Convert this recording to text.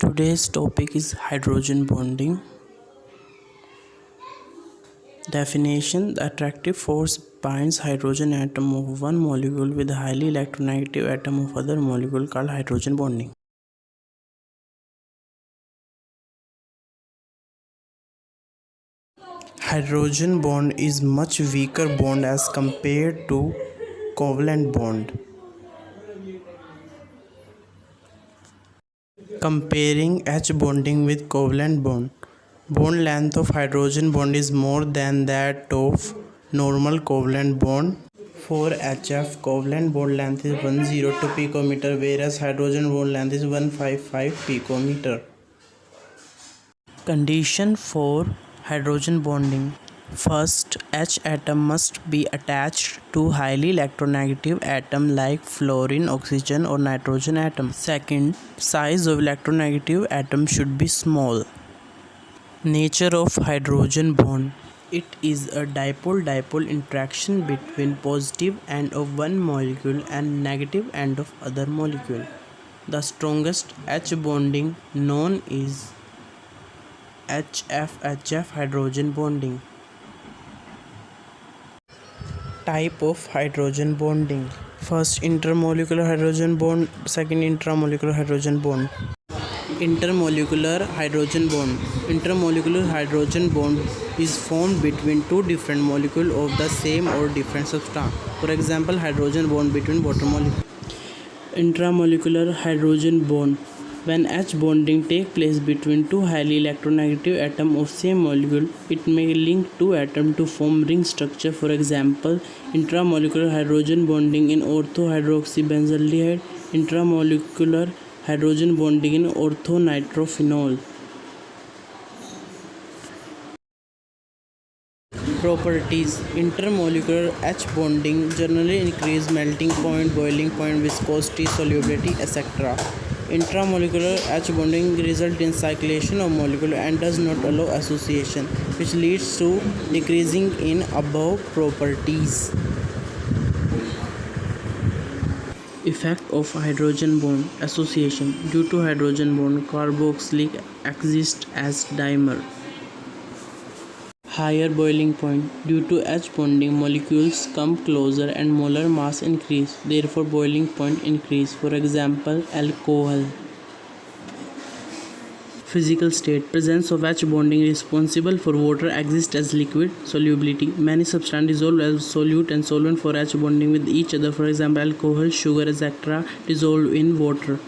Today's topic is hydrogen bonding. Definition: the attractive force binds hydrogen atom of one molecule with a highly electronegative atom of other molecule called hydrogen bonding. Hydrogen bond is much weaker bond as compared to covalent bond. Comparing H bonding with covalent bond. Bond length of hydrogen bond is more than that of normal covalent bond. For HF, covalent bond length is 102 picometer, whereas hydrogen bond length is 155 picometer. Condition for hydrogen bonding. First, H atom must be attached to highly electronegative atom like fluorine, oxygen or nitrogen atom. Second, size of electronegative atom should be small. Nature of hydrogen bond. It is a dipole-dipole interaction between positive end of one molecule and negative end of other molecule. The strongest H bonding known is HF hydrogen bonding. Type of hydrogen bonding. First, intermolecular hydrogen bond. Second, intramolecular hydrogen bond. Intermolecular hydrogen bond. Intermolecular hydrogen bond is formed between two different molecules of the same or different substance. For example, hydrogen bond between water molecules. Intramolecular hydrogen bond. When H bonding takes place between two highly electronegative atoms of same molecule, it may link two atoms to form ring structure. For example, intramolecular hydrogen bonding in ortho-hydroxybenzaldehyde, intramolecular hydrogen bonding in ortho-nitrophenol. Properties. Intermolecular H bonding generally increase melting point, boiling point, viscosity, solubility, etc. Intramolecular H bonding results in cyclation of molecule and does not allow association, which leads to decreasing in above properties. Effect of hydrogen bond association. Due to hydrogen bond, carboxylic exists as dimer. Higher boiling point. Due to H bonding, molecules come closer and molar mass increase, therefore boiling point increase. For example, alcohol. Physical state. Presence of H bonding responsible for water exists as liquid. Solubility. Many substances dissolve as solute and solvent for H bonding with each other. For example, alcohol, sugar, etc. dissolve in water.